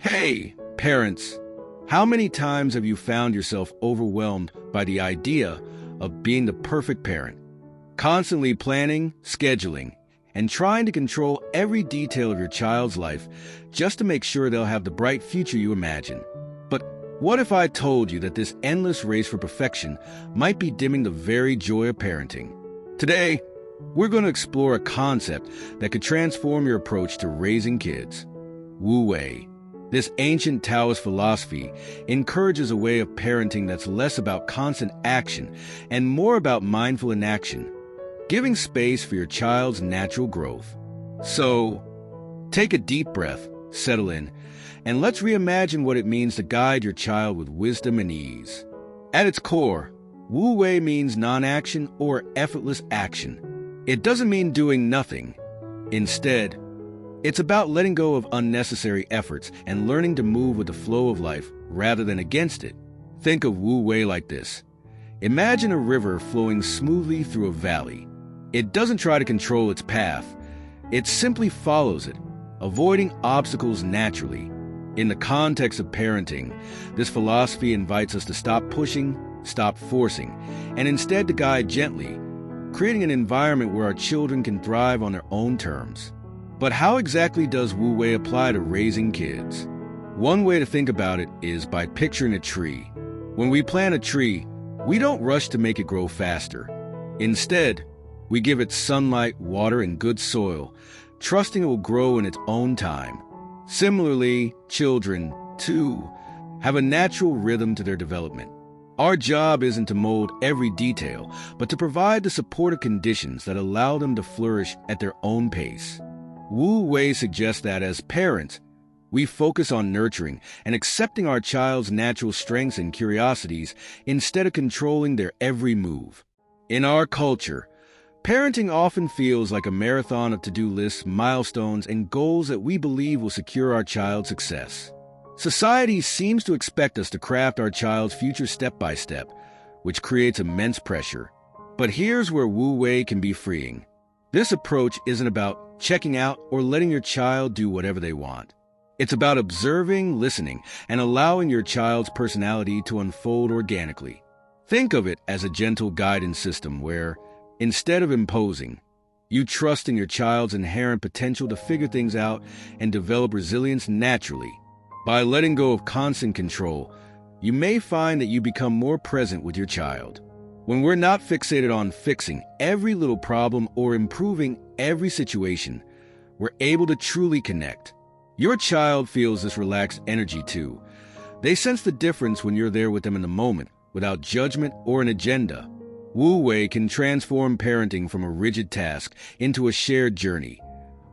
Hey, parents, how many times have you found yourself overwhelmed by the idea of being the perfect parent? Constantly planning, scheduling, and trying to control every detail of your child's life just to make sure they'll have the bright future you imagine. But what if I told you that this endless race for perfection might be dimming the very joy of parenting? Today, we're going to explore a concept that could transform your approach to raising kids. Wu Wei. This ancient Taoist philosophy encourages a way of parenting that's less about constant action and more about mindful inaction, giving space for your child's natural growth. So, take a deep breath, settle in, and let's reimagine what it means to guide your child with wisdom and ease. At its core, Wu Wei means non-action or effortless action. It doesn't mean doing nothing. Instead, it's about letting go of unnecessary efforts and learning to move with the flow of life rather than against it. Think of Wu Wei like this. Imagine a river flowing smoothly through a valley. It doesn't try to control its path. It simply follows it, avoiding obstacles naturally. In the context of parenting, this philosophy invites us to stop pushing, stop forcing, and instead to guide gently, creating an environment where our children can thrive on their own terms. But how exactly does Wu Wei apply to raising kids? One way to think about it is by picturing a tree. When we plant a tree, we don't rush to make it grow faster. Instead, we give it sunlight, water, and good soil, trusting it will grow in its own time. Similarly, children, too, have a natural rhythm to their development. Our job isn't to mold every detail, but to provide the supportive conditions that allow them to flourish at their own pace. Wu Wei suggests that as parents, we focus on nurturing and accepting our child's natural strengths and curiosities instead of controlling their every move. In our culture, parenting often feels like a marathon of to-do lists, milestones, and goals that we believe will secure our child's success. Society seems to expect us to craft our child's future step by step, which creates immense pressure. But here's where Wu Wei can be freeing. This approach isn't about checking out or letting your child do whatever they want. It's about observing, listening, and allowing your child's personality to unfold organically. Think of it as a gentle guidance system where, instead of imposing, you trust in your child's inherent potential to figure things out and develop resilience naturally. By letting go of constant control, you may find that you become more present with your child. When we're not fixated on fixing every little problem or improving every situation, we're able to truly connect. Your child feels this relaxed energy too. They sense the difference when you're there with them in the moment, without judgment or an agenda. Wu Wei can transform parenting from a rigid task into a shared journey,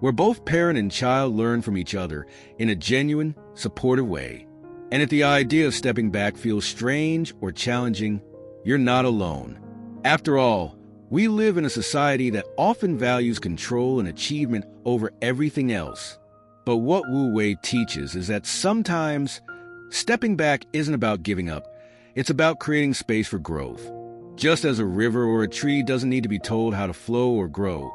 where both parent and child learn from each other in a genuine, supportive way. And if the idea of stepping back feels strange or challenging, you're not alone. After all, we live in a society that often values control and achievement over everything else. But what Wu Wei teaches is that sometimes stepping back isn't about giving up. It's about creating space for growth. Just as a river or a tree doesn't need to be told how to flow or grow,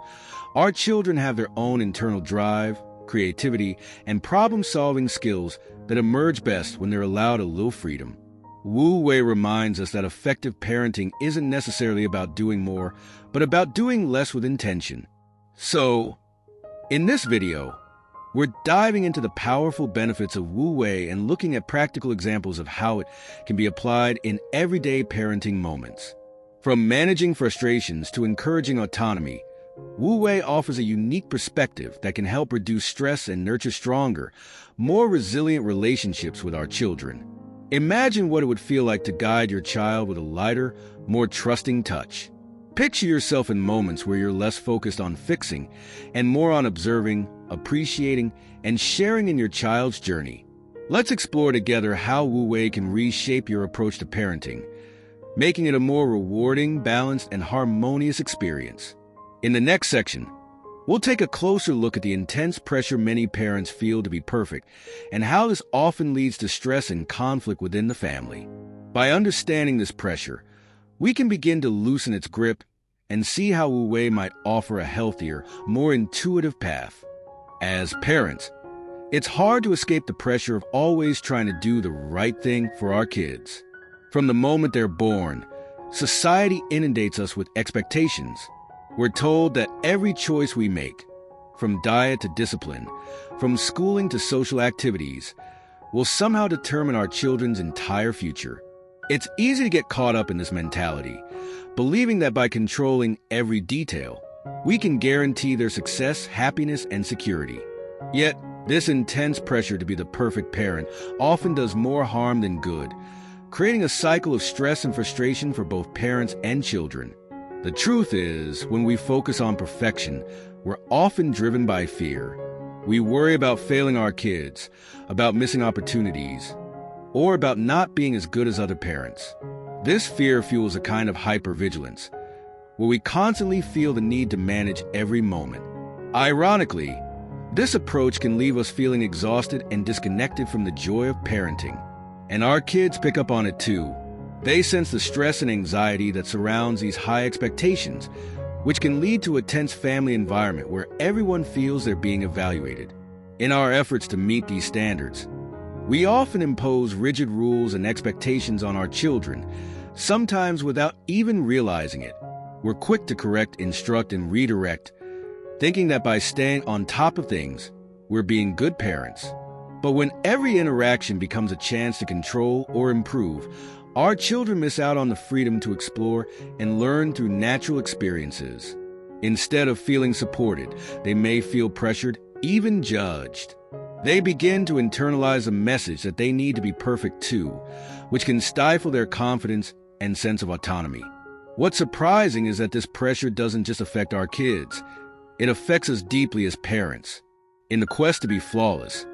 our children have their own internal drive, creativity, and problem-solving skills that emerge best when they're allowed a little freedom. Wu Wei reminds us that effective parenting isn't necessarily about doing more, but about doing less with intention. So, in this video, we're diving into the powerful benefits of Wu Wei and looking at practical examples of how it can be applied in everyday parenting moments. From managing frustrations to encouraging autonomy, Wu Wei offers a unique perspective that can help reduce stress and nurture stronger, more resilient relationships with our children. Imagine what it would feel like to guide your child with a lighter, more trusting touch. Picture yourself in moments where you're less focused on fixing and more on observing, appreciating, and sharing in your child's journey. Let's explore together how Wu Wei can reshape your approach to parenting, making it a more rewarding, balanced, and harmonious experience. In the next section, we'll take a closer look at the intense pressure many parents feel to be perfect and how this often leads to stress and conflict within the family. By understanding this pressure, we can begin to loosen its grip and see how Wu Wei might offer a healthier, more intuitive path. As parents, It's hard to escape the pressure of always trying to do the right thing for our kids. From the moment they're born, society inundates us with expectations. We're told that every choice we make, from diet to discipline, from schooling to social activities, will somehow determine our children's entire future. It's easy to get caught up in this mentality, believing that by controlling every detail, we can guarantee their success, happiness, and security. Yet, this intense pressure to be the perfect parent often does more harm than good, creating a cycle of stress and frustration for both parents and children. The truth is, when we focus on perfection, we're often driven by fear. We worry about failing our kids, about missing opportunities, or about not being as good as other parents. This fear fuels a kind of hypervigilance, where we constantly feel the need to manage every moment. Ironically, this approach can leave us feeling exhausted and disconnected from the joy of parenting. And our kids pick up on it too. They sense the stress and anxiety that surrounds these high expectations, which can lead to a tense family environment where everyone feels they're being evaluated. In our efforts to meet these standards, we often impose rigid rules and expectations on our children, sometimes without even realizing it. We're quick to correct, instruct, and redirect, thinking that by staying on top of things, we're being good parents. But when every interaction becomes a chance to control or improve, our children miss out on the freedom to explore and learn through natural experiences. Instead of feeling supported, they may feel pressured, even judged. They begin to internalize a message that they need to be perfect too, which can stifle their confidence and sense of autonomy. What's surprising is that this pressure doesn't just affect our kids. It affects us deeply as parents. In the quest to be flawless,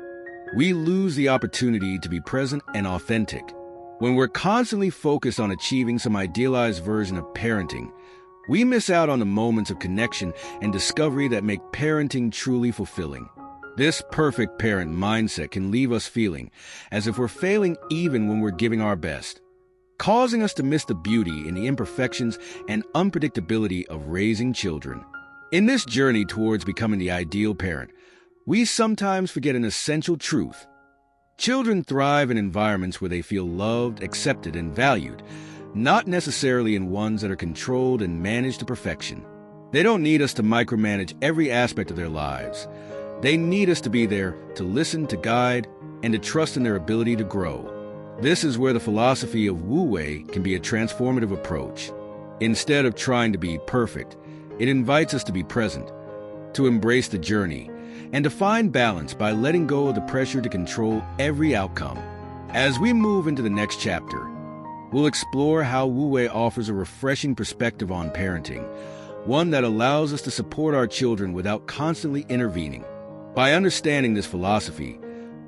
we lose the opportunity to be present and authentic. When we're constantly focused on achieving some idealized version of parenting, we miss out on the moments of connection and discovery that make parenting truly fulfilling. This perfect parent mindset can leave us feeling as if we're failing even when we're giving our best, causing us to miss the beauty in the imperfections and unpredictability of raising children. In this journey towards becoming the ideal parent, we sometimes forget an essential truth. Children thrive in environments where they feel loved, accepted, and valued, not necessarily in ones that are controlled and managed to perfection. They don't need us to micromanage every aspect of their lives. They need us to be there to listen, to guide, and to trust in their ability to grow. This is where the philosophy of Wu Wei can be a transformative approach. Instead of trying to be perfect, it invites us to be present, to embrace the journey, and to find balance by letting go of the pressure to control every outcome. As we move into the next chapter, we'll explore how Wu Wei offers a refreshing perspective on parenting, one that allows us to support our children without constantly intervening. By understanding this philosophy,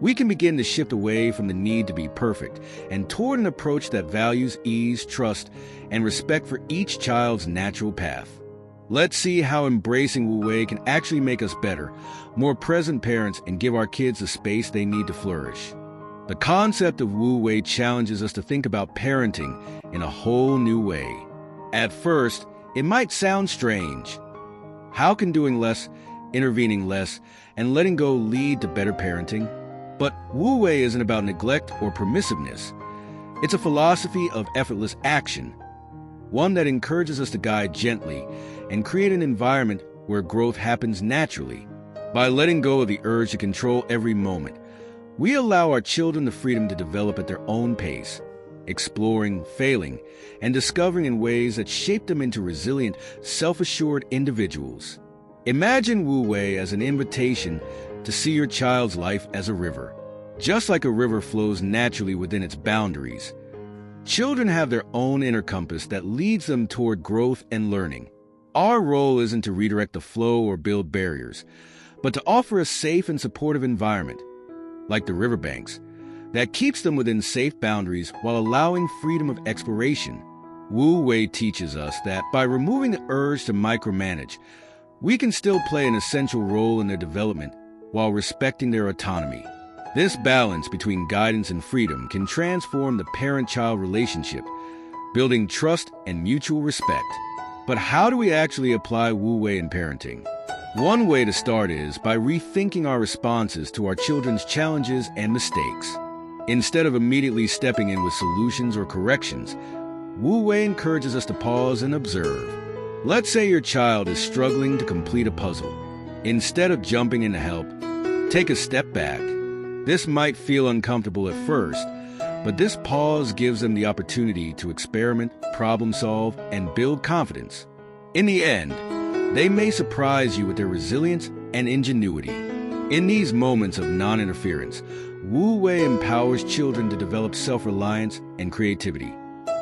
we can begin to shift away from the need to be perfect and toward an approach that values ease, trust, and respect for each child's natural path. Let's see how embracing Wu Wei can actually make us better, more present parents and give our kids the space they need to flourish. The concept of Wu Wei challenges us to think about parenting in a whole new way. At first, it might sound strange. How can doing less, intervening less, and letting go lead to better parenting? But Wu Wei isn't about neglect or permissiveness. It's a philosophy of effortless action, one that encourages us to guide gently and create an environment where growth happens naturally. By letting go of the urge to control every moment, we allow our children the freedom to develop at their own pace, exploring, failing, and discovering in ways that shape them into resilient, self-assured individuals. Imagine Wu Wei as an invitation to see your child's life as a river. Just like a river flows naturally within its boundaries, children have their own inner compass that leads them toward growth and learning. Our role isn't to redirect the flow or build barriers, but to offer a safe and supportive environment, like the riverbanks, that keeps them within safe boundaries while allowing freedom of exploration. Wu Wei teaches us that by removing the urge to micromanage, we can still play an essential role in their development while respecting their autonomy. This balance between guidance and freedom can transform the parent-child relationship, building trust and mutual respect. But how do we actually apply Wu Wei in parenting? One way to start is by rethinking our responses to our children's challenges and mistakes. Instead of immediately stepping in with solutions or corrections, Wu Wei encourages us to pause and observe. Let's say your child is struggling to complete a puzzle. Instead of jumping in to help, take a step back. This might feel uncomfortable at first, but this pause gives them the opportunity to experiment, problem solve, and build confidence. In the end, they may surprise you with their resilience and ingenuity. In these moments of non-interference, Wu Wei empowers children to develop self-reliance and creativity.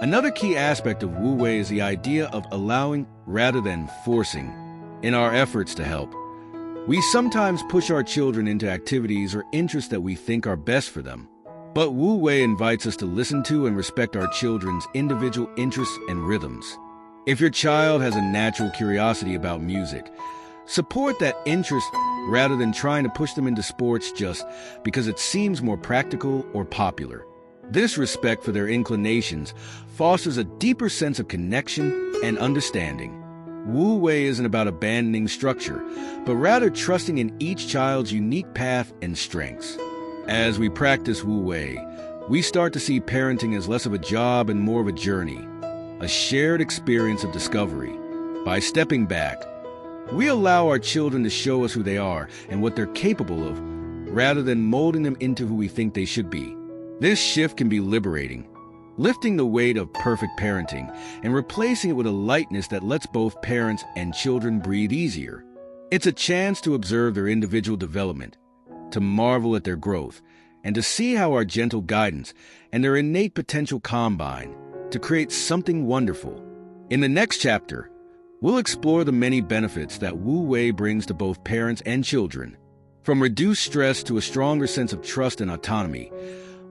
Another key aspect of Wu Wei is the idea of allowing rather than forcing. In our efforts to help, we sometimes push our children into activities or interests that we think are best for them. But Wu Wei invites us to listen to and respect our children's individual interests and rhythms. If your child has a natural curiosity about music, support that interest rather than trying to push them into sports just because it seems more practical or popular. This respect for their inclinations fosters a deeper sense of connection and understanding. Wu Wei isn't about abandoning structure, but rather trusting in each child's unique path and strengths. As we practice Wu Wei, we start to see parenting as less of a job and more of a journey, a shared experience of discovery. By stepping back, we allow our children to show us who they are and what they're capable of, rather than molding them into who we think they should be. This shift can be liberating, lifting the weight of perfect parenting and replacing it with a lightness that lets both parents and children breathe easier. It's a chance to observe their individual development, to marvel at their growth, and to see how our gentle guidance and their innate potential combine to create something wonderful. In the next chapter, we'll explore the many benefits that Wu Wei brings to both parents and children. From reduced stress to a stronger sense of trust and autonomy,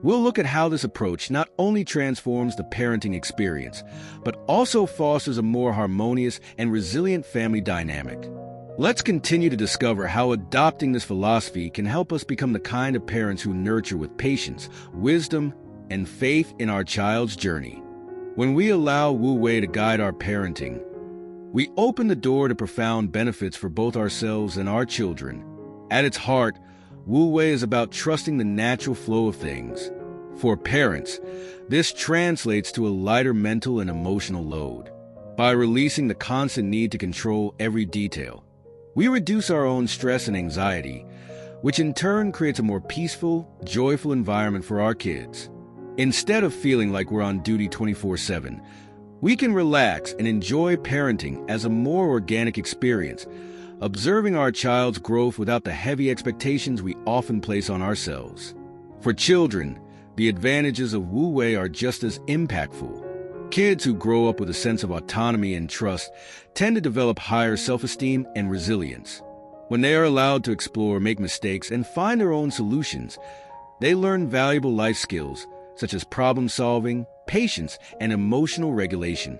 we'll look at how this approach not only transforms the parenting experience, but also fosters a more harmonious and resilient family dynamic. Let's continue to discover how adopting this philosophy can help us become the kind of parents who nurture with patience, wisdom, and faith in our child's journey. When we allow Wu Wei to guide our parenting, we open the door to profound benefits for both ourselves and our children. At its heart, Wu Wei is about trusting the natural flow of things. For parents, this translates to a lighter mental and emotional load. By releasing the constant need to control every detail, we reduce our own stress and anxiety, which in turn creates a more peaceful, joyful environment for our kids. Instead of feeling like we're on duty 24/7, we can relax and enjoy parenting as a more organic experience, observing our child's growth without the heavy expectations we often place on ourselves. For children, the advantages of Wu Wei are just as impactful. Kids who grow up with a sense of autonomy and trust tend to develop higher self-esteem and resilience. When they are allowed to explore, make mistakes, and find their own solutions, they learn valuable life skills such as problem-solving, patience, and emotional regulation.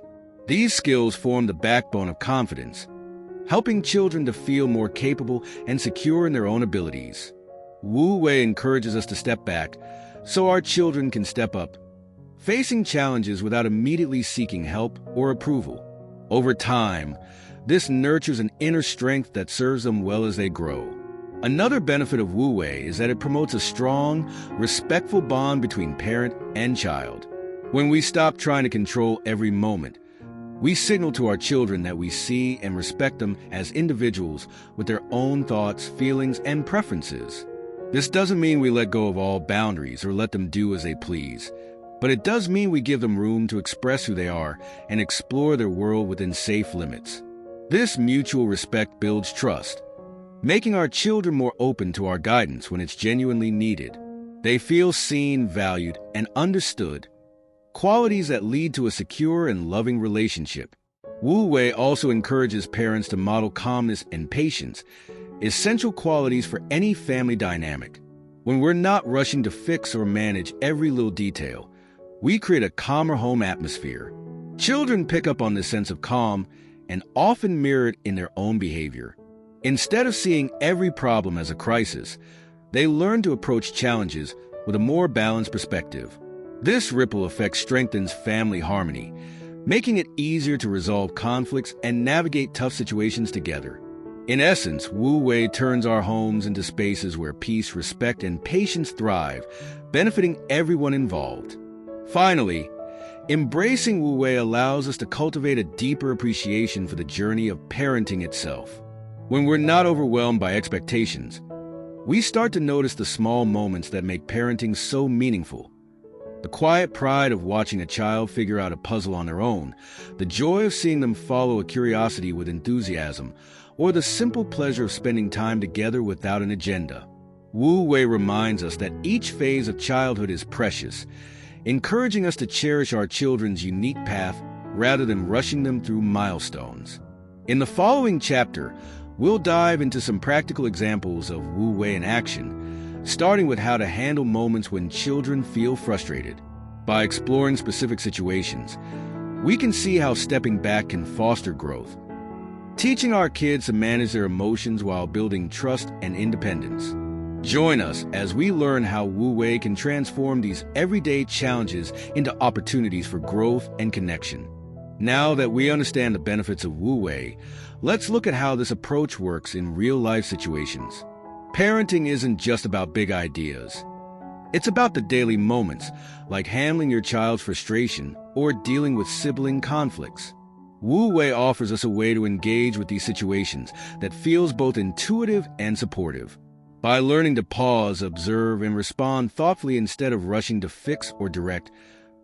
These skills form the backbone of confidence, helping children to feel more capable and secure in their own abilities. Wu Wei encourages us to step back so our children can step up, facing challenges without immediately seeking help or approval. Over time, this nurtures an inner strength that serves them well as they grow. Another benefit of Wu Wei is that it promotes a strong, respectful bond between parent and child. When we stop trying to control every moment, we signal to our children that we see and respect them as individuals with their own thoughts, feelings, and preferences. This doesn't mean we let go of all boundaries or let them do as they please, but it does mean we give them room to express who they are and explore their world within safe limits. This mutual respect builds trust, making our children more open to our guidance when it's genuinely needed. They feel seen, valued, and understood, qualities that lead to a secure and loving relationship. Wu Wei also encourages parents to model calmness and patience, essential qualities for any family dynamic. When we're not rushing to fix or manage every little detail, we create a calmer home atmosphere. Children pick up on this sense of calm and often mirror it in their own behavior. Instead of seeing every problem as a crisis, they learn to approach challenges with a more balanced perspective. This ripple effect strengthens family harmony, making it easier to resolve conflicts and navigate tough situations together. In essence, Wu Wei turns our homes into spaces where peace, respect, and patience thrive, benefiting everyone involved. Finally, embracing Wu Wei allows us to cultivate a deeper appreciation for the journey of parenting itself. When we're not overwhelmed by expectations, we start to notice the small moments that make parenting so meaningful. The quiet pride of watching a child figure out a puzzle on their own, the joy of seeing them follow a curiosity with enthusiasm, or the simple pleasure of spending time together without an agenda. Wu Wei reminds us that each phase of childhood is precious, encouraging us to cherish our children's unique path rather than rushing them through milestones. In the following chapter, we'll dive into some practical examples of Wu Wei in action, starting with how to handle moments when children feel frustrated. By exploring specific situations, we can see how stepping back can foster growth, teaching our kids to manage their emotions while building trust and independence. Join us as we learn how Wu Wei can transform these everyday challenges into opportunities for growth and connection. Now that we understand the benefits of Wu Wei, let's look at how this approach works in real-life situations. Parenting isn't just about big ideas. It's about the daily moments, like handling your child's frustration or dealing with sibling conflicts. Wu Wei offers us a way to engage with these situations that feels both intuitive and supportive. By learning to pause, observe, and respond thoughtfully instead of rushing to fix or direct,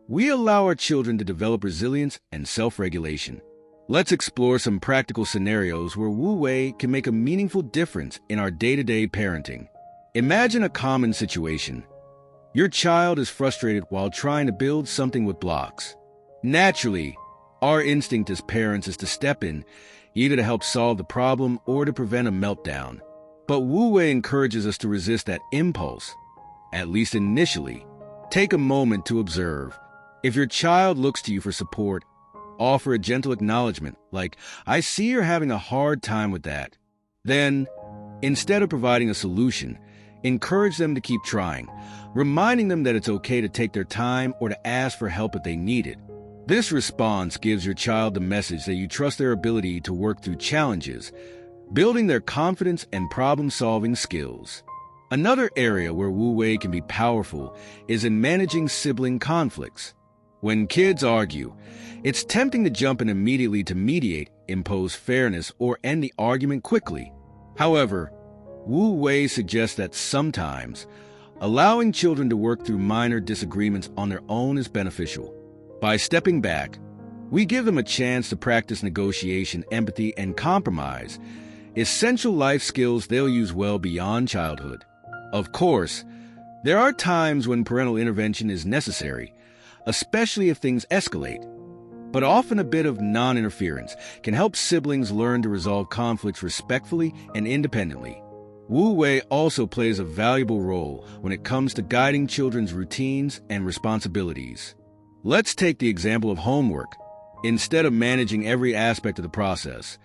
we allow our children to develop resilience and self-regulation. Let's explore some practical scenarios where Wu Wei can make a meaningful difference in our day-to-day parenting. Imagine a common situation. Your child is frustrated while trying to build something with blocks. Naturally, our instinct as parents is to step in, either to help solve the problem or to prevent a meltdown. But Wu Wei encourages us to resist that impulse, at least initially. Take a moment to observe. If your child looks to you for support, offer a gentle acknowledgement, like, "I see you're having a hard time with that." Then, instead of providing a solution, encourage them to keep trying, reminding them that it's okay to take their time or to ask for help if they need it. This response gives your child the message that you trust their ability to work through challenges, building their confidence and problem-solving skills. Another area where Wu Wei can be powerful is in managing sibling conflicts. When kids argue, it's tempting to jump in immediately to mediate, impose fairness, or end the argument quickly. However, Wu Wei suggests that sometimes allowing children to work through minor disagreements on their own is beneficial. By stepping back, we give them a chance to practice negotiation, empathy, and compromise, essential life skills they'll use well beyond childhood. Of course, there are times when parental intervention is necessary, especially if things escalate. But often a bit of non-interference can help siblings learn to resolve conflicts respectfully and independently. Wu Wei also plays a valuable role when it comes to guiding children's routines and responsibilities. Let's take the example of homework. Instead of managing every aspect of the process,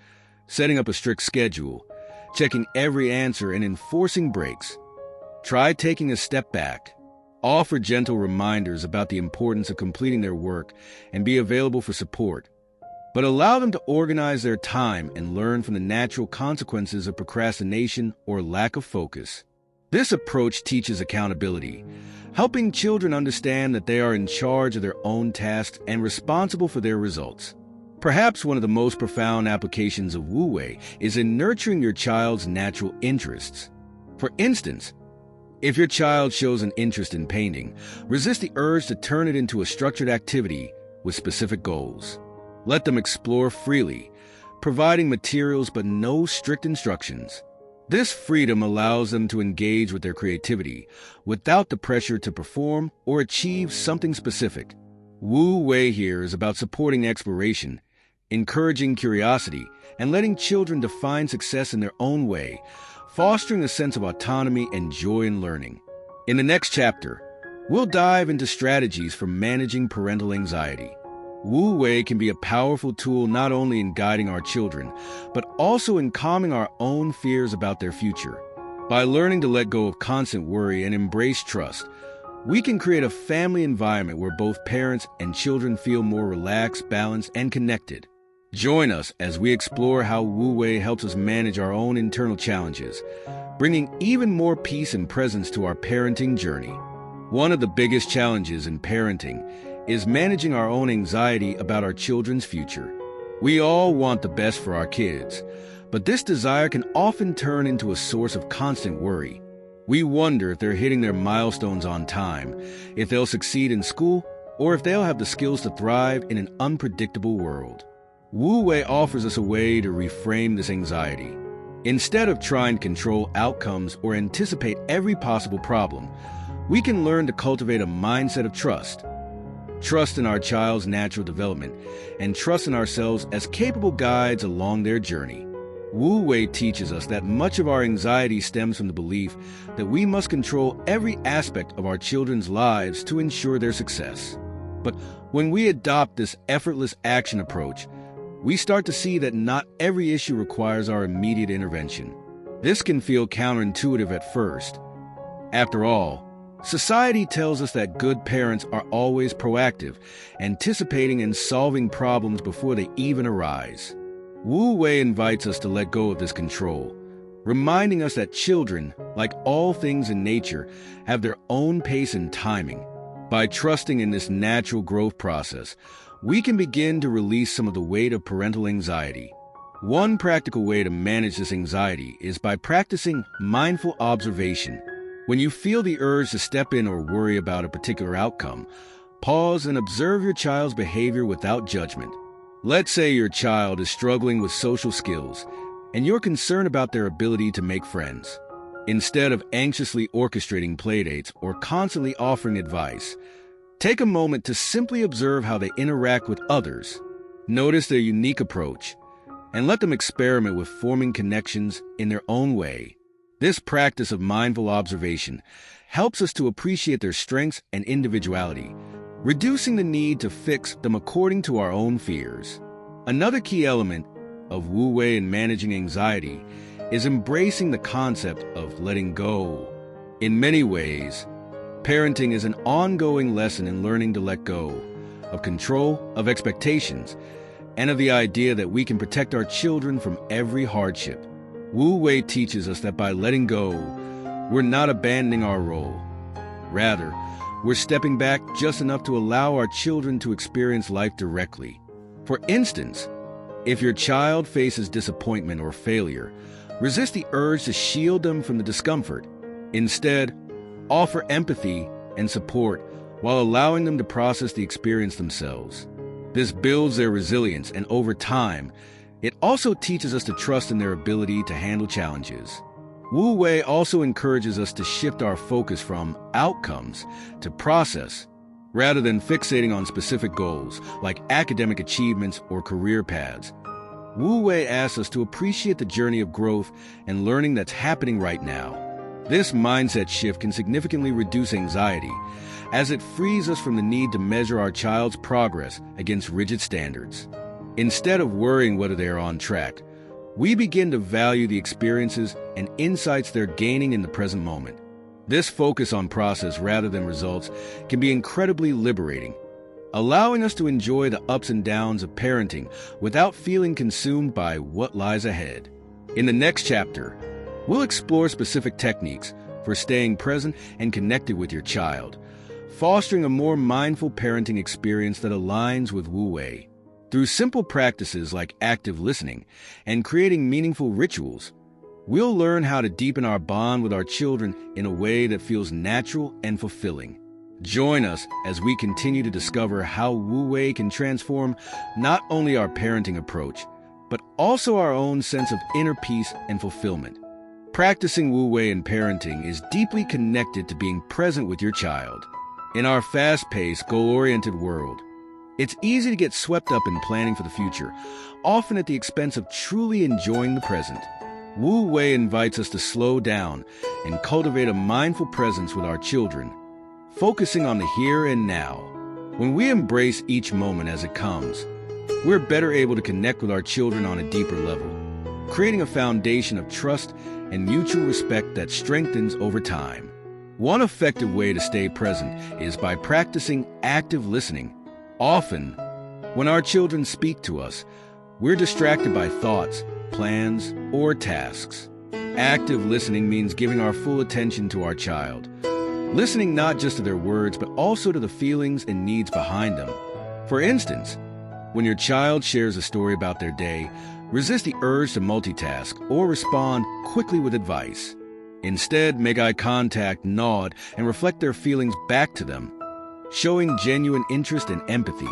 setting up a strict schedule, checking every answer, and enforcing breaks, try taking a step back. Offer gentle reminders about the importance of completing their work and be available for support. But allow them to organize their time and learn from the natural consequences of procrastination or lack of focus. This approach teaches accountability, helping children understand that they are in charge of their own tasks and responsible for their results. Perhaps one of the most profound applications of Wu Wei is in nurturing your child's natural interests. For instance, if your child shows an interest in painting, resist the urge to turn it into a structured activity with specific goals. Let them explore freely, providing materials but no strict instructions. This freedom allows them to engage with their creativity without the pressure to perform or achieve something specific. Wu Wei here is about supporting exploration, encouraging curiosity, and letting children define success in their own way, fostering a sense of autonomy and joy in learning. In the next chapter, we'll dive into strategies for managing parental anxiety. Wu Wei can be a powerful tool not only in guiding our children, but also in calming our own fears about their future. By learning to let go of constant worry and embrace trust, we can create a family environment where both parents and children feel more relaxed, balanced, and connected. Join us as we explore how Wu Wei helps us manage our own internal challenges, bringing even more peace and presence to our parenting journey. One of the biggest challenges in parenting is managing our own anxiety about our children's future. We all want the best for our kids, but this desire can often turn into a source of constant worry. We wonder if they're hitting their milestones on time, if they'll succeed in school, or if they'll have the skills to thrive in an unpredictable world. Wu Wei offers us a way to reframe this anxiety. Instead of trying to control outcomes or anticipate every possible problem, we can learn to cultivate a mindset of trust. Trust in our child's natural development and trust in ourselves as capable guides along their journey. Wu Wei teaches us that much of our anxiety stems from the belief that we must control every aspect of our children's lives to ensure their success. But when we adopt this effortless action approach, we start to see that not every issue requires our immediate intervention. This can feel counterintuitive at first. After all, society tells us that good parents are always proactive, anticipating and solving problems before they even arise. Wu Wei invites us to let go of this control, reminding us that children, like all things in nature, have their own pace and timing. By trusting in this natural growth process, we can begin to release some of the weight of parental anxiety. One practical way to manage this anxiety is by practicing mindful observation. When you feel the urge to step in or worry about a particular outcome, pause and observe your child's behavior without judgment. Let's say your child is struggling with social skills, and you're concerned about their ability to make friends. Instead of anxiously orchestrating playdates or constantly offering advice, take a moment to simply observe how they interact with others. Notice their unique approach, and let them experiment with forming connections in their own way. This practice of mindful observation helps us to appreciate their strengths and individuality, reducing the need to fix them according to our own fears. Another key element of Wu Wei in managing anxiety is embracing the concept of letting go. In many ways, parenting is an ongoing lesson in learning to let go of control, of expectations, and of the idea that we can protect our children from every hardship. Wu Wei teaches us that by letting go, we're not abandoning our role. Rather, we're stepping back just enough to allow our children to experience life directly. For instance, if your child faces disappointment or failure, resist the urge to shield them from the discomfort. Instead, offer empathy and support while allowing them to process the experience themselves. This builds their resilience, and over time, it also teaches us to trust in their ability to handle challenges. Wu Wei also encourages us to shift our focus from outcomes to process, rather than fixating on specific goals like academic achievements or career paths. Wu Wei asks us to appreciate the journey of growth and learning that's happening right now. This mindset shift can significantly reduce anxiety, as it frees us from the need to measure our child's progress against rigid standards. Instead of worrying whether they are on track, we begin to value the experiences and insights they're gaining in the present moment. This focus on process rather than results can be incredibly liberating, allowing us to enjoy the ups and downs of parenting without feeling consumed by what lies ahead. In the next chapter, we'll explore specific techniques for staying present and connected with your child, fostering a more mindful parenting experience that aligns with Wu Wei. Through simple practices like active listening and creating meaningful rituals, we'll learn how to deepen our bond with our children in a way that feels natural and fulfilling. Join us as we continue to discover how Wu Wei can transform not only our parenting approach, but also our own sense of inner peace and fulfillment. Practicing Wu Wei in parenting is deeply connected to being present with your child. In our fast-paced, goal-oriented world, it's easy to get swept up in planning for the future, often at the expense of truly enjoying the present. Wu Wei invites us to slow down and cultivate a mindful presence with our children, focusing on the here and now. When we embrace each moment as it comes, we're better able to connect with our children on a deeper level, creating a foundation of trust and mutual respect that strengthens over time. One effective way to stay present is by practicing active listening. Often, when our children speak to us, we're distracted by thoughts, plans, or tasks. Active listening means giving our full attention to our child, listening not just to their words, but also to the feelings and needs behind them. For instance, when your child shares a story about their day, resist the urge to multitask or respond quickly with advice. Instead, make eye contact, nod, and reflect their feelings back to them, showing genuine interest and empathy.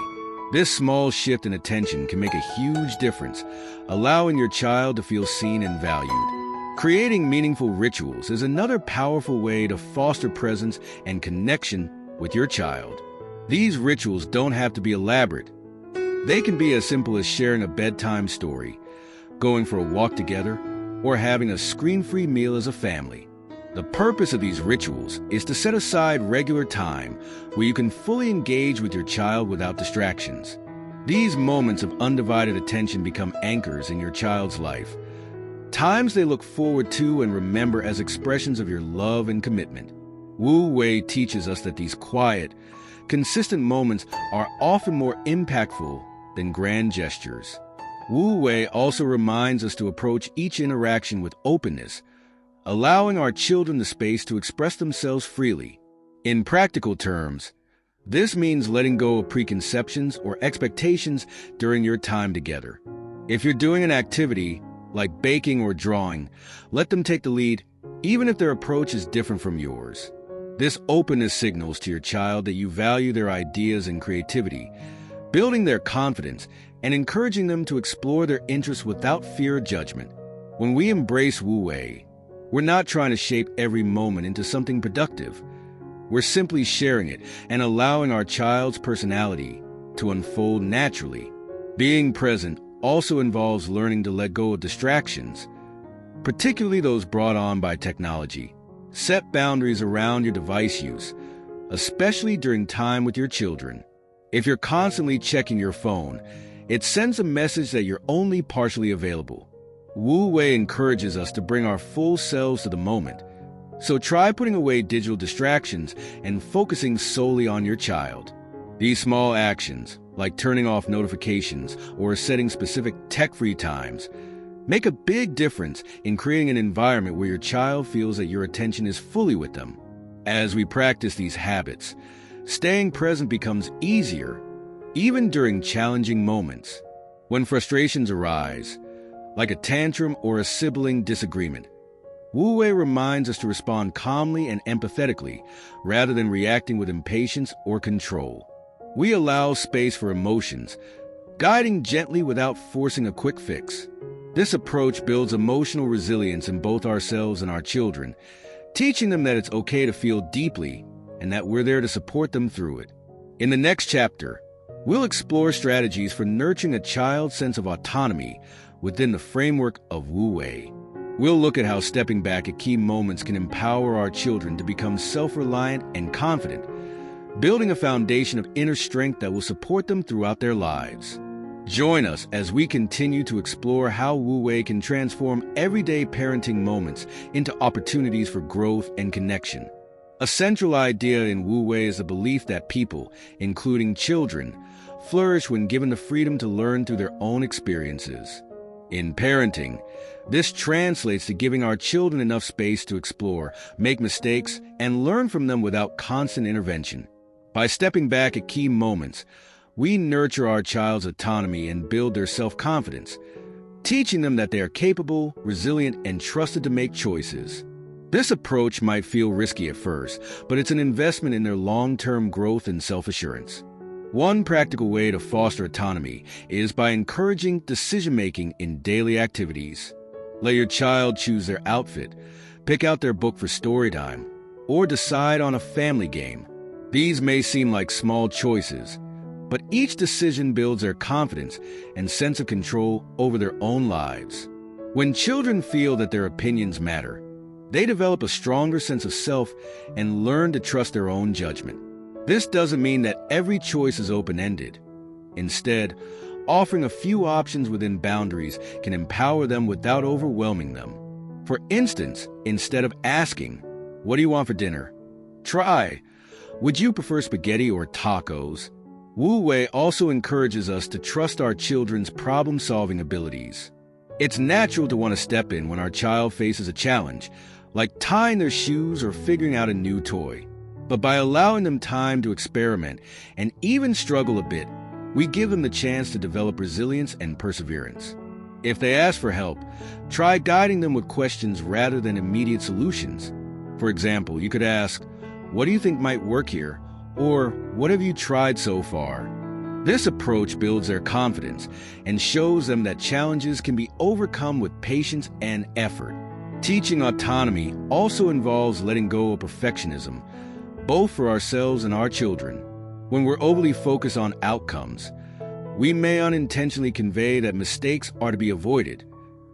This small shift in attention can make a huge difference, allowing your child to feel seen and valued. Creating meaningful rituals is another powerful way to foster presence and connection with your child. These rituals don't have to be elaborate. They can be as simple as sharing a bedtime story, going for a walk together, or having a screen-free meal as a family. The purpose of these rituals is to set aside regular time where you can fully engage with your child without distractions. These moments of undivided attention become anchors in your child's life, times they look forward to and remember as expressions of your love and commitment. Wu Wei teaches us that these quiet, consistent moments are often more impactful than grand gestures. Wu Wei also reminds us to approach each interaction with openness, allowing our children the space to express themselves freely. In practical terms, this means letting go of preconceptions or expectations during your time together. If you're doing an activity like baking or drawing, let them take the lead, even if their approach is different from yours. This openness signals to your child that you value their ideas and creativity, building their confidence and encouraging them to explore their interests without fear or judgment. When we embrace Wu Wei, we're not trying to shape every moment into something productive. We're simply sharing it and allowing our child's personality to unfold naturally. Being present also involves learning to let go of distractions, particularly those brought on by technology. Set boundaries around your device use, especially during time with your children. If you're constantly checking your phone, it sends a message that you're only partially available. Wu Wei encourages us to bring our full selves to the moment. So try putting away digital distractions and focusing solely on your child. These small actions, like turning off notifications or setting specific tech-free times, make a big difference in creating an environment where your child feels that your attention is fully with them. As we practice these habits, staying present becomes easier, even during challenging moments. When frustrations arise, like a tantrum or a sibling disagreement, Wu Wei reminds us to respond calmly and empathetically, rather than reacting with impatience or control. We allow space for emotions, guiding gently without forcing a quick fix. This approach builds emotional resilience in both ourselves and our children, teaching them that it's okay to feel deeply and that we're there to support them through it. In the next chapter, we'll explore strategies for nurturing a child's sense of autonomy within the framework of Wu Wei. We'll look at how stepping back at key moments can empower our children to become self-reliant and confident, building a foundation of inner strength that will support them throughout their lives. Join us as we continue to explore how Wu Wei can transform everyday parenting moments into opportunities for growth and connection. A central idea in Wu Wei is the belief that people, including children, flourish when given the freedom to learn through their own experiences. In parenting, this translates to giving our children enough space to explore, make mistakes, and learn from them without constant intervention. By stepping back at key moments, we nurture our child's autonomy and build their self-confidence, teaching them that they are capable, resilient, and trusted to make choices. This approach might feel risky at first, but it's an investment in their long-term growth and self-assurance. One practical way to foster autonomy is by encouraging decision-making in daily activities. Let your child choose their outfit, pick out their book for story time, or decide on a family game. These may seem like small choices, but each decision builds their confidence and sense of control over their own lives. When children feel that their opinions matter, they develop a stronger sense of self and learn to trust their own judgment. This doesn't mean that every choice is open-ended. Instead, offering a few options within boundaries can empower them without overwhelming them. For instance, instead of asking, "What do you want for dinner?" try, "Would you prefer spaghetti or tacos?" Wu Wei also encourages us to trust our children's problem-solving abilities. It's natural to want to step in when our child faces a challenge, like tying their shoes or figuring out a new toy. But by allowing them time to experiment and even struggle a bit, we give them the chance to develop resilience and perseverance. If they ask for help, try guiding them with questions rather than immediate solutions. For example, you could ask, "What do you think might work here?" Or, "What have you tried so far?" This approach builds their confidence and shows them that challenges can be overcome with patience and effort. Teaching autonomy also involves letting go of perfectionism, both for ourselves and our children. When we're overly focused on outcomes, we may unintentionally convey that mistakes are to be avoided,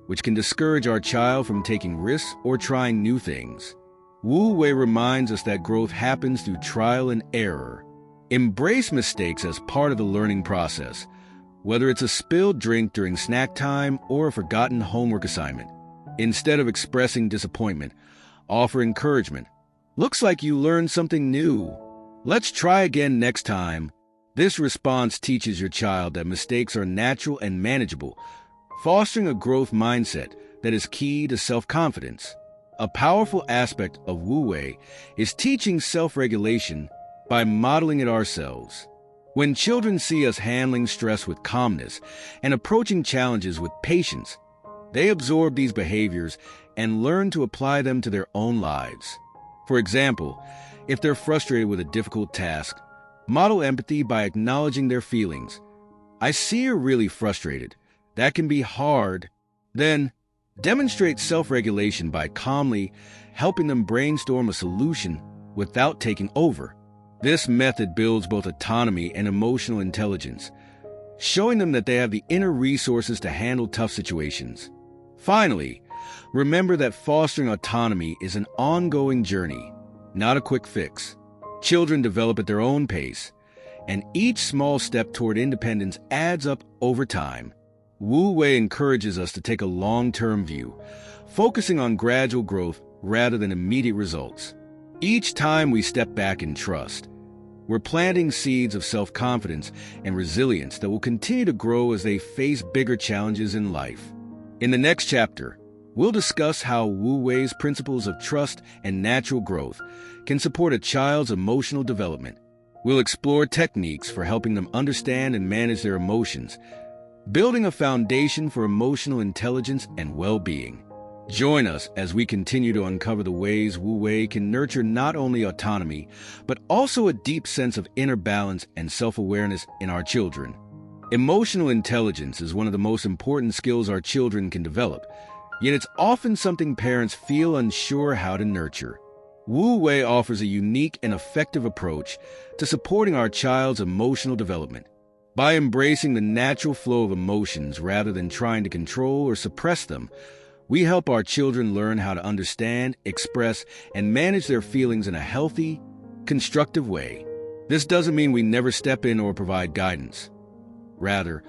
which can discourage our child from taking risks or trying new things. Wu Wei reminds us that growth happens through trial and error. Embrace mistakes as part of the learning process, whether it's a spilled drink during snack time or a forgotten homework assignment. Instead of expressing disappointment, offer encouragement. "Looks like you learned something new. Let's try again next time." This response teaches your child that mistakes are natural and manageable, fostering a growth mindset that is key to self-confidence. A powerful aspect of Wu Wei is teaching self-regulation by modeling it ourselves. When children see us handling stress with calmness and approaching challenges with patience, they absorb these behaviors and learn to apply them to their own lives. For example, if they're frustrated with a difficult task, model empathy by acknowledging their feelings. "I see you're really frustrated. That can be hard." Then, demonstrate self-regulation by calmly helping them brainstorm a solution without taking over. This method builds both autonomy and emotional intelligence, showing them that they have the inner resources to handle tough situations. Finally, remember that fostering autonomy is an ongoing journey, not a quick fix. Children develop at their own pace, and each small step toward independence adds up over time. Wu Wei encourages us to take a long-term view, focusing on gradual growth rather than immediate results. Each time we step back in trust, we're planting seeds of self-confidence and resilience that will continue to grow as they face bigger challenges in life. In the next chapter, we'll discuss how Wu Wei's principles of trust and natural growth can support a child's emotional development. We'll explore techniques for helping them understand and manage their emotions, building a foundation for emotional intelligence and well-being. Join us as we continue to uncover the ways Wu Wei can nurture not only autonomy, but also a deep sense of inner balance and self-awareness in our children. Emotional intelligence is one of the most important skills our children can develop, yet it's often something parents feel unsure how to nurture. Wu Wei offers a unique and effective approach to supporting our child's emotional development. By embracing the natural flow of emotions rather than trying to control or suppress them, we help our children learn how to understand, express, and manage their feelings in a healthy, constructive way. This doesn't mean we never step in or provide guidance. Rather,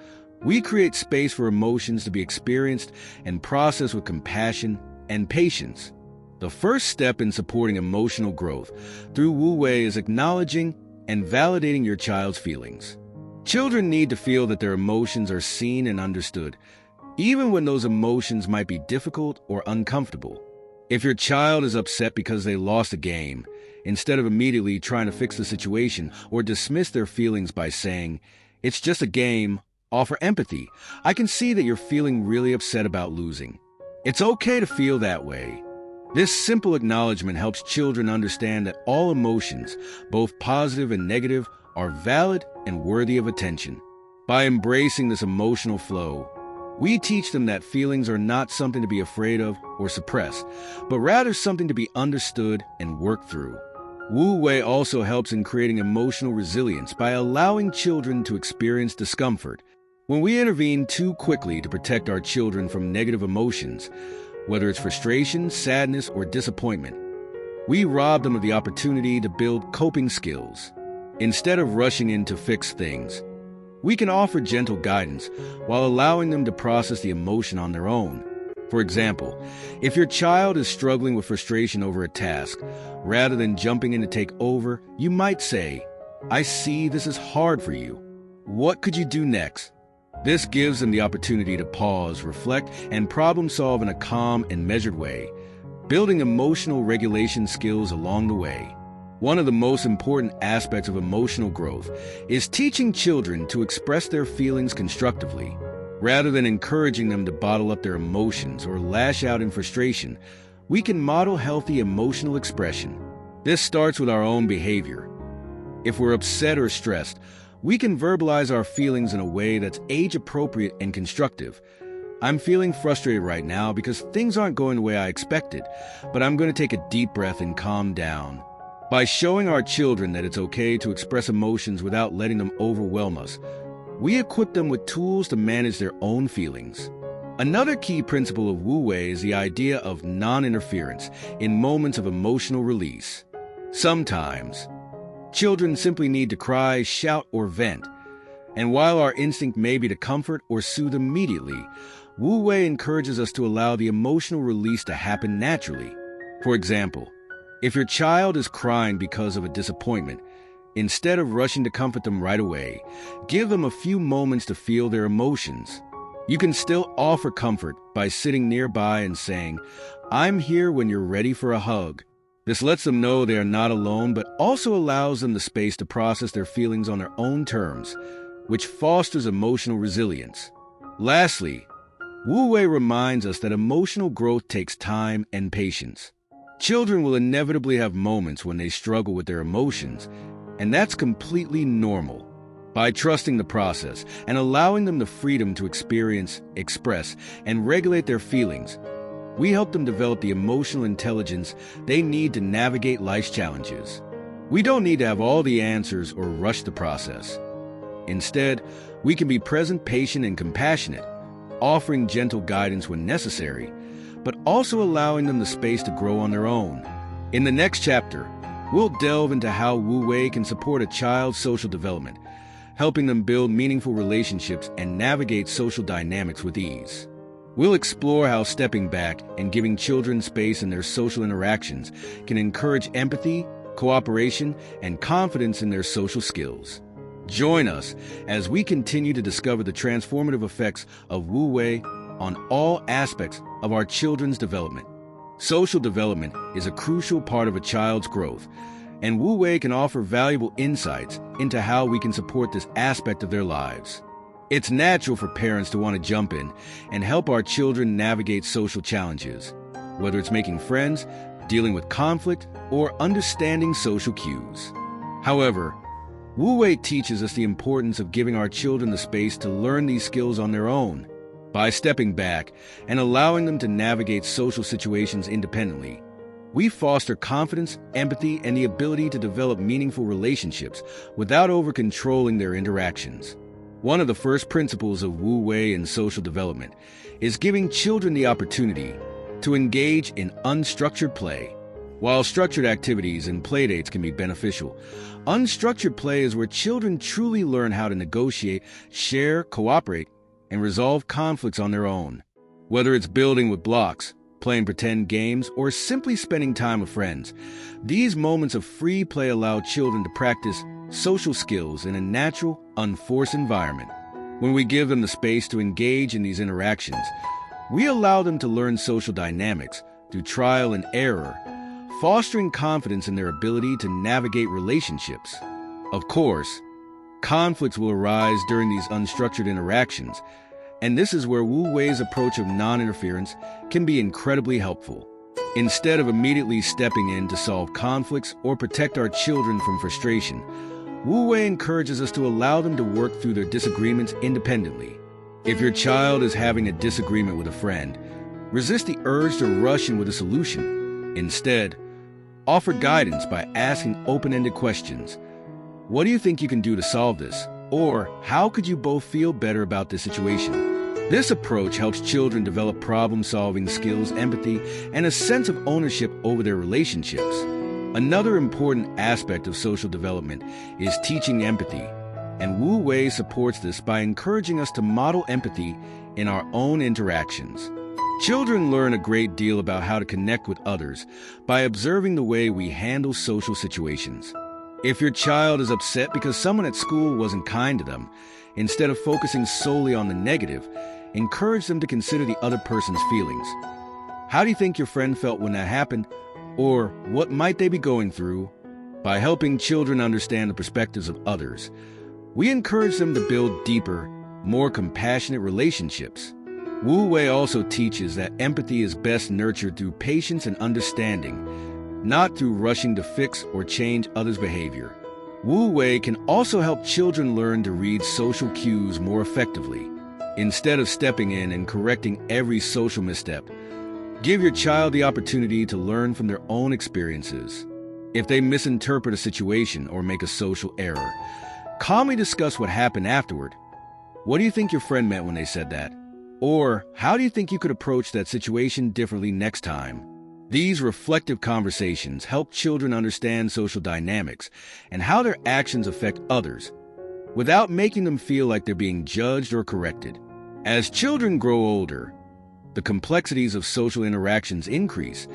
we create space for emotions to be experienced and processed with compassion and patience. The first step in supporting emotional growth through Wu Wei is acknowledging and validating your child's feelings. Children need to feel that their emotions are seen and understood, even when those emotions might be difficult or uncomfortable. If your child is upset because they lost a game, instead of immediately trying to fix the situation or dismiss their feelings by saying, "It's just a game," offer empathy. "I can see that you're feeling really upset about losing. It's okay to feel that way." This simple acknowledgement helps children understand that all emotions, both positive and negative, are valid and worthy of attention. By embracing this emotional flow, we teach them that feelings are not something to be afraid of or suppress, but rather something to be understood and worked through. Wu Wei also helps in creating emotional resilience by allowing children to experience discomfort. When we intervene too quickly to protect our children from negative emotions, whether it's frustration, sadness, or disappointment, we rob them of the opportunity to build coping skills. Instead of rushing in to fix things, we can offer gentle guidance while allowing them to process the emotion on their own. For example, if your child is struggling with frustration over a task, rather than jumping in to take over, you might say, I see this is hard for you. What could you do next? This gives them the opportunity to pause, reflect, and problem solve in a calm and measured way, building emotional regulation skills along the way. One of the most important aspects of emotional growth is teaching children to express their feelings constructively. Rather than encouraging them to bottle up their emotions or lash out in frustration, we can model healthy emotional expression. This starts with our own behavior. If we're upset or stressed, we can verbalize our feelings in a way that's age-appropriate and constructive. I'm feeling frustrated right now because things aren't going the way I expected, but I'm going to take a deep breath and calm down. By showing our children that it's okay to express emotions without letting them overwhelm us, we equip them with tools to manage their own feelings. Another key principle of Wu Wei is the idea of non-interference in moments of emotional release. Sometimes, children simply need to cry, shout, or vent. And while our instinct may be to comfort or soothe immediately, Wu Wei encourages us to allow the emotional release to happen naturally. For example, if your child is crying because of a disappointment, instead of rushing to comfort them right away, give them a few moments to feel their emotions. You can still offer comfort by sitting nearby and saying, "I'm here when you're ready for a hug." This lets them know they are not alone, but also allows them the space to process their feelings on their own terms, which fosters emotional resilience. Lastly, Wu Wei reminds us that emotional growth takes time and patience. Children will inevitably have moments when they struggle with their emotions, and that's completely normal. By trusting the process and allowing them the freedom to experience, express, and regulate their feelings, we help them develop the emotional intelligence they need to navigate life's challenges. We don't need to have all the answers or rush the process. Instead, we can be present, patient, and compassionate, offering gentle guidance when necessary, but also allowing them the space to grow on their own. In the next chapter, we'll delve into how Wu Wei can support a child's social development, helping them build meaningful relationships and navigate social dynamics with ease. We'll explore how stepping back and giving children space in their social interactions can encourage empathy, cooperation, and confidence in their social skills. Join us as we continue to discover the transformative effects of Wu Wei on all aspects of our children's development. Social development is a crucial part of a child's growth, and Wu Wei can offer valuable insights into how we can support this aspect of their lives. It's natural for parents to want to jump in and help our children navigate social challenges, whether it's making friends, dealing with conflict, or understanding social cues. However, Wu Wei teaches us the importance of giving our children the space to learn these skills on their own. By stepping back and allowing them to navigate social situations independently, we foster confidence, empathy, and the ability to develop meaningful relationships without over-controlling their interactions. One of the first principles of Wu Wei in social development is giving children the opportunity to engage in unstructured play. While structured activities and playdates can be beneficial, unstructured play is where children truly learn how to negotiate, share, cooperate, and resolve conflicts on their own. Whether it's building with blocks, playing pretend games, or simply spending time with friends, these moments of free play allow children to practice social skills in a natural, unforced environment. When we give them the space to engage in these interactions, we allow them to learn social dynamics through trial and error, fostering confidence in their ability to navigate relationships. Of course, conflicts will arise during these unstructured interactions, and this is where Wu Wei's approach of non-interference can be incredibly helpful. Instead of immediately stepping in to solve conflicts or protect our children from frustration, Wu Wei encourages us to allow them to work through their disagreements independently. If your child is having a disagreement with a friend, resist the urge to rush in with a solution. Instead, offer guidance by asking open-ended questions. What do you think you can do to solve this? Or how could you both feel better about this situation? This approach helps children develop problem-solving skills, empathy, and a sense of ownership over their relationships. Another important aspect of social development is teaching empathy, and Wu Wei supports this by encouraging us to model empathy in our own interactions. Children learn a great deal about how to connect with others by observing the way we handle social situations. If your child is upset because someone at school wasn't kind to them, instead of focusing solely on the negative, encourage them to consider the other person's feelings. How do you think your friend felt when that happened? Or what might they be going through? By helping children understand the perspectives of others, we encourage them to build deeper, more compassionate relationships. Wu Wei also teaches that empathy is best nurtured through patience and understanding, not through rushing to fix or change others' behavior. Wu Wei can also help children learn to read social cues more effectively. Instead of stepping in and correcting every social misstep, give your child the opportunity to learn from their own experiences. If they misinterpret a situation or make a social error, calmly discuss what happened afterward. What do you think your friend meant when they said that? Or how do you think you could approach that situation differently next time? These reflective conversations help children understand social dynamics and how their actions affect others, without making them feel like they're being judged or corrected. As children grow older, the complexities of social interactions increase,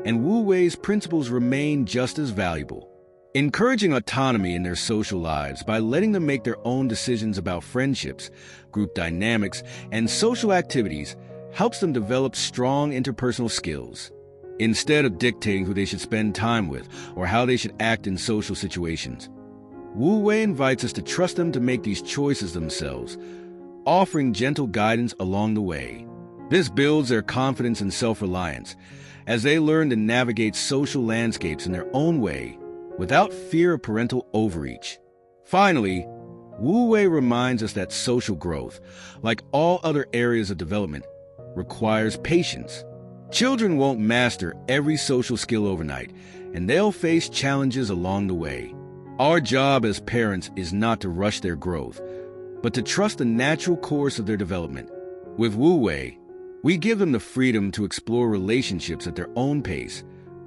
and Wu Wei's principles remain just as valuable. Encouraging autonomy in their social lives by letting them make their own decisions about friendships, group dynamics, and social activities helps them develop strong interpersonal skills. Instead of dictating who they should spend time with or how they should act in social situations, Wu Wei invites us to trust them to make these choices themselves, offering gentle guidance along the way. This builds their confidence and self-reliance as they learn to navigate social landscapes in their own way without fear of parental overreach. Finally, Wu Wei reminds us that social growth, like all other areas of development, requires patience. Children won't master every social skill overnight, and they'll face challenges along the way. Our job as parents is not to rush their growth, but to trust the natural course of their development. With Wu Wei, we give them the freedom to explore relationships at their own pace,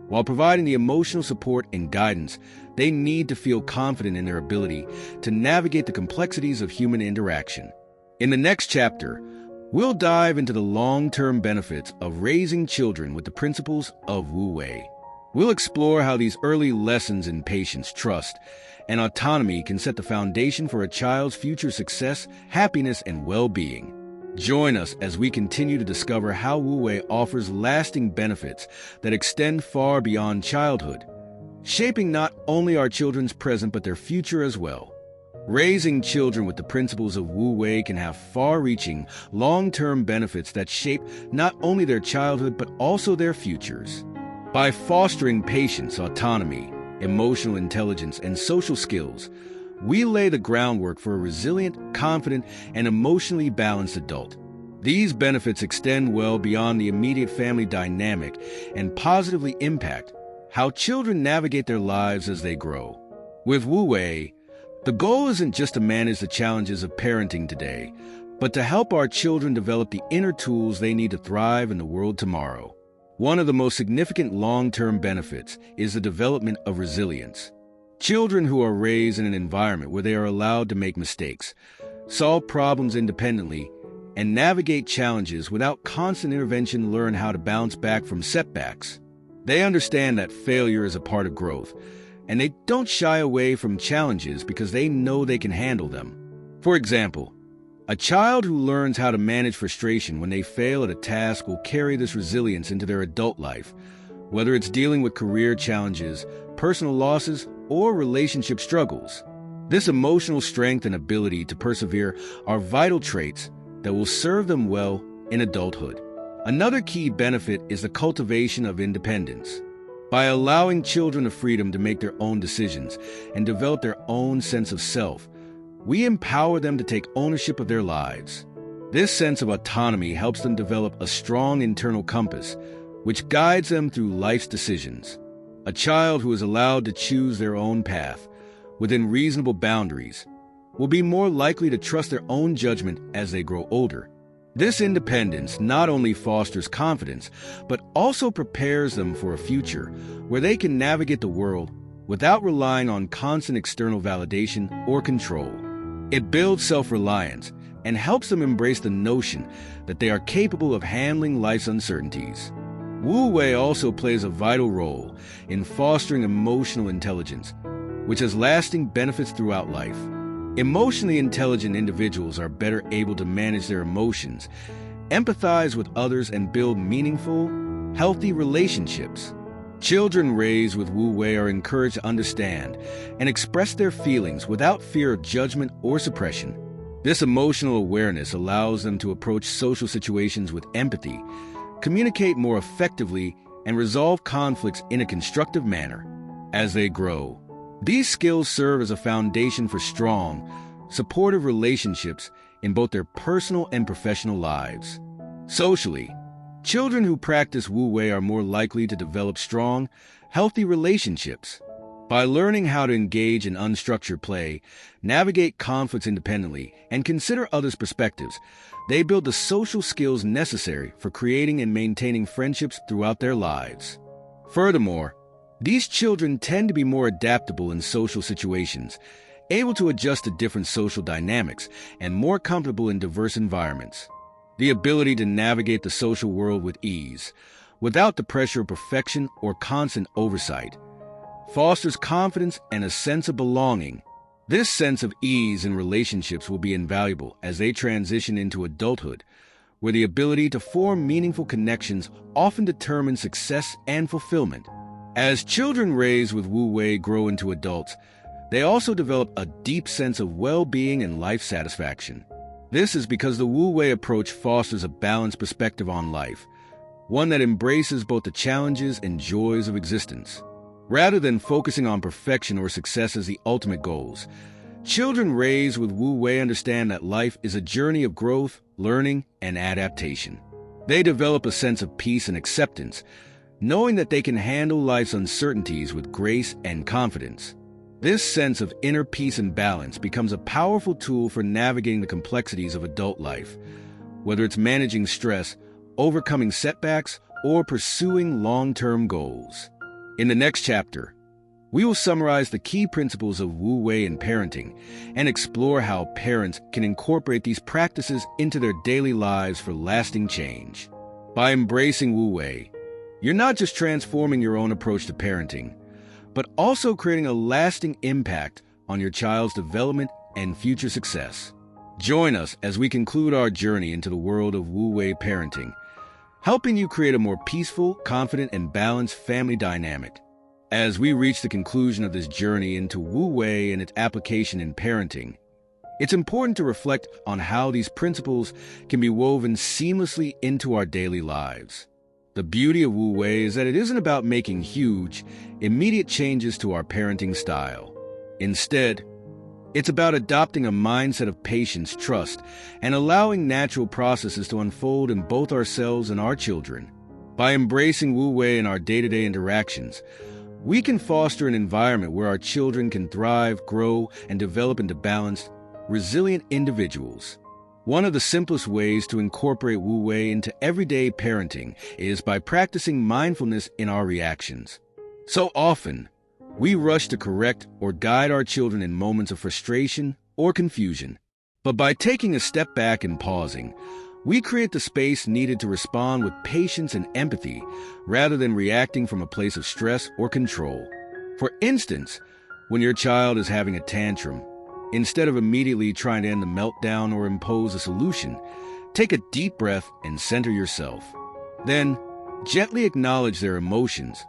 while providing the emotional support and guidance they need to feel confident in their ability to navigate the complexities of human interaction. In the next chapter, we'll dive into the long-term benefits of raising children with the principles of Wu Wei. We'll explore how these early lessons in patience, trust, and autonomy can set the foundation for a child's future success, happiness, and well-being. Join us as we continue to discover how Wu Wei offers lasting benefits that extend far beyond childhood, shaping not only our children's present but their future as well. Raising children with the principles of Wu Wei can have far-reaching, long-term benefits that shape not only their childhood but also their futures. By fostering patience, autonomy, emotional intelligence, and social skills, we lay the groundwork for a resilient, confident, and emotionally balanced adult. These benefits extend well beyond the immediate family dynamic and positively impact how children navigate their lives as they grow. With Wu Wei, the goal isn't just to manage the challenges of parenting today, but to help our children develop the inner tools they need to thrive in the world tomorrow. One of the most significant long-term benefits is the development of resilience. Children who are raised in an environment where they are allowed to make mistakes, solve problems independently, and navigate challenges without constant intervention learn how to bounce back from setbacks. They understand that failure is a part of growth, and they don't shy away from challenges because they know they can handle them. For example, a child who learns how to manage frustration when they fail at a task will carry this resilience into their adult life, whether it's dealing with career challenges, personal losses, or relationship struggles. This emotional strength and ability to persevere are vital traits that will serve them well in adulthood. Another key benefit is the cultivation of independence. By allowing children the freedom to make their own decisions and develop their own sense of self, we empower them to take ownership of their lives. This sense of autonomy helps them develop a strong internal compass, which guides them through life's decisions. A child who is allowed to choose their own path, within reasonable boundaries, will be more likely to trust their own judgment as they grow older. This independence not only fosters confidence, but also prepares them for a future where they can navigate the world without relying on constant external validation or control. It builds self-reliance and helps them embrace the notion that they are capable of handling life's uncertainties. Wu Wei also plays a vital role in fostering emotional intelligence. which has lasting benefits throughout life. Emotionally intelligent individuals are better able to manage their emotions, empathize with others, and build meaningful, healthy relationships. Children raised with Wu Wei are encouraged to understand and express their feelings without fear of judgment or suppression. This emotional awareness allows them to approach social situations with empathy, communicate more effectively, and resolve conflicts in a constructive manner. As they grow, these skills serve as a foundation for strong, supportive relationships in both their personal and professional lives. Socially, children who practice Wu Wei are more likely to develop strong, healthy relationships. By learning how to engage in unstructured play, navigate conflicts independently, and consider others' perspectives, they build the social skills necessary for creating and maintaining friendships throughout their lives. Furthermore, these children tend to be more adaptable in social situations, able to adjust to different social dynamics, and more comfortable in diverse environments. The ability to navigate the social world with ease, without the pressure of perfection or constant oversight, fosters confidence and a sense of belonging. This sense of ease in relationships will be invaluable as they transition into adulthood, where the ability to form meaningful connections often determines success and fulfillment. As children raised with Wu Wei grow into adults, they also develop a deep sense of well-being and life satisfaction. This is because the Wu Wei approach fosters a balanced perspective on life, one that embraces both the challenges and joys of existence. Rather than focusing on perfection or success as the ultimate goals, children raised with Wu Wei understand that life is a journey of growth, learning, and adaptation. They develop a sense of peace and acceptance, knowing that they can handle life's uncertainties with grace and confidence. This sense of inner peace and balance becomes a powerful tool for navigating the complexities of adult life, whether it's managing stress, overcoming setbacks, or pursuing long-term goals. In the next chapter, we will summarize the key principles of Wu Wei in parenting and explore how parents can incorporate these practices into their daily lives for lasting change. By embracing Wu Wei, you're not just transforming your own approach to parenting, but also creating a lasting impact on your child's development and future success. Join us as we conclude our journey into the world of Wu Wei parenting, helping you create a more peaceful, confident, and balanced family dynamic. As we reach the conclusion of this journey into Wu Wei and its application in parenting, it's important to reflect on how these principles can be woven seamlessly into our daily lives. The beauty of Wu Wei is that it isn't about making huge, immediate changes to our parenting style. Instead, it's about adopting a mindset of patience, trust, and allowing natural processes to unfold in both ourselves and our children. By embracing Wu Wei in our day-to-day interactions, we can foster an environment where our children can thrive, grow, and develop into balanced, resilient individuals. One of the simplest ways to incorporate Wu Wei into everyday parenting is by practicing mindfulness in our reactions. So often, we rush to correct or guide our children in moments of frustration or confusion. But by taking a step back and pausing, we create the space needed to respond with patience and empathy rather than reacting from a place of stress or control. For instance, when your child is having a tantrum, instead of immediately trying to end the meltdown or impose a solution, take a deep breath and center yourself. Then, gently acknowledge their emotions.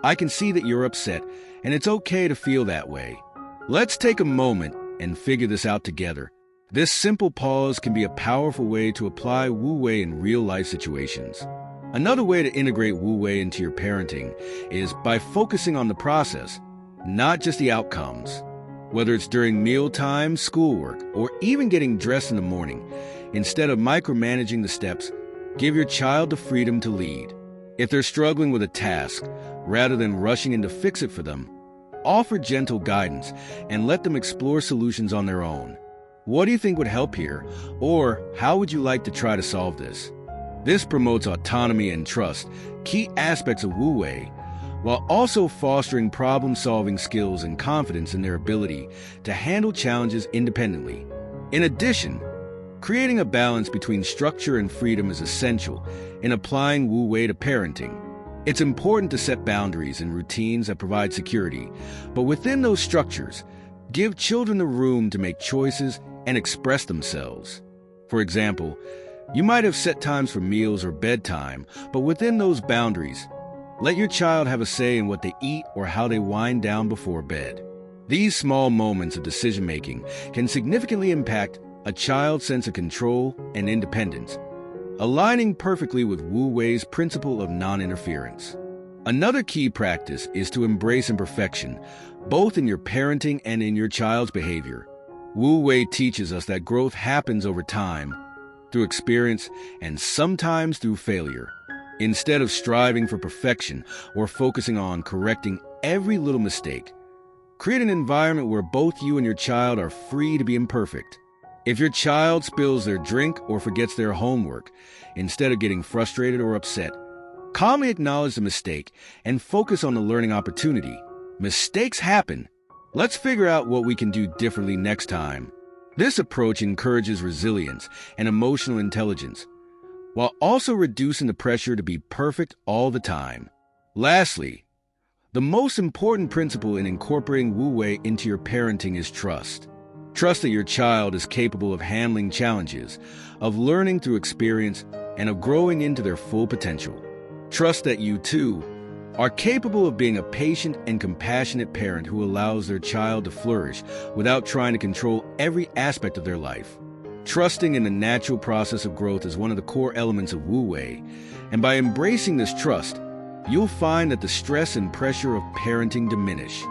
I can see that you're upset, and it's okay to feel that way. Let's take a moment and figure this out together. This simple pause can be a powerful way to apply Wu Wei in real-life situations. Another way to integrate Wu Wei into your parenting is by focusing on the process, not just the outcomes. Whether it's during mealtime, schoolwork, or even getting dressed in the morning, instead of micromanaging the steps, give your child the freedom to lead. If they're struggling with a task, rather than rushing in to fix it for them, offer gentle guidance and let them explore solutions on their own. What do you think would help here? Or how would you like to try to solve this? This promotes autonomy and trust, key aspects of Wu Wei, while also fostering problem-solving skills and confidence in their ability to handle challenges independently. In addition, creating a balance between structure and freedom is essential in applying Wu Wei to parenting. It's important to set boundaries and routines that provide security, but within those structures, give children the room to make choices and express themselves. For example, you might have set times for meals or bedtime, but within those boundaries, let your child have a say in what they eat or how they wind down before bed. These small moments of decision-making can significantly impact a child's sense of control and independence, aligning perfectly with Wu Wei's principle of non-interference. Another key practice is to embrace imperfection, both in your parenting and in your child's behavior. Wu Wei teaches us that growth happens over time, through experience, and sometimes through failure. Instead of striving for perfection or focusing on correcting every little mistake, create an environment where both you and your child are free to be imperfect. If your child spills their drink or forgets their homework, instead of getting frustrated or upset, calmly acknowledge the mistake and focus on the learning opportunity. Mistakes happen. Let's figure out what we can do differently next time. This approach encourages resilience and emotional intelligence, while also reducing the pressure to be perfect all the time. Lastly, the most important principle in incorporating Wu Wei into your parenting is trust. Trust that your child is capable of handling challenges, of learning through experience, and of growing into their full potential. Trust that you, too, are capable of being a patient and compassionate parent who allows their child to flourish without trying to control every aspect of their life. Trusting in the natural process of growth is one of the core elements of Wu Wei, and by embracing this trust, you'll find that the stress and pressure of parenting diminish.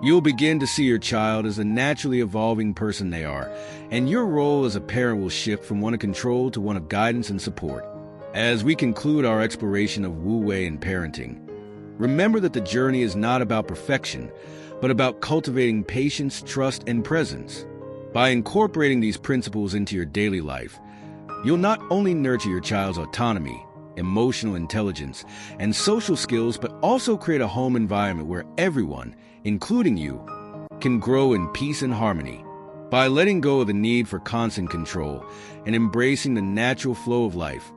You'll begin to see your child as a naturally evolving person they are, and your role as a parent will shift from one of control to one of guidance and support. As we conclude our exploration of Wu Wei and parenting, remember that the journey is not about perfection, but about cultivating patience, trust, and presence. By incorporating these principles into your daily life, you'll not only nurture your child's autonomy, emotional intelligence, and social skills, but also create a home environment where everyone, including you, can grow in peace and harmony. By letting go of the need for constant control and embracing the natural flow of life,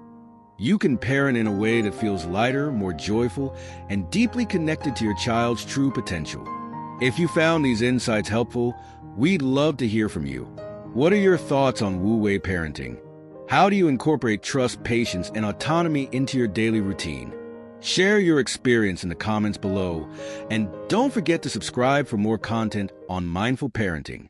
you can parent in a way that feels lighter, more joyful, and deeply connected to your child's true potential. If you found these insights helpful, we'd love to hear from you. What are your thoughts on Wu Wei parenting? How do you incorporate trust, patience, and autonomy into your daily routine? Share your experience in the comments below, and don't forget to subscribe for more content on mindful parenting.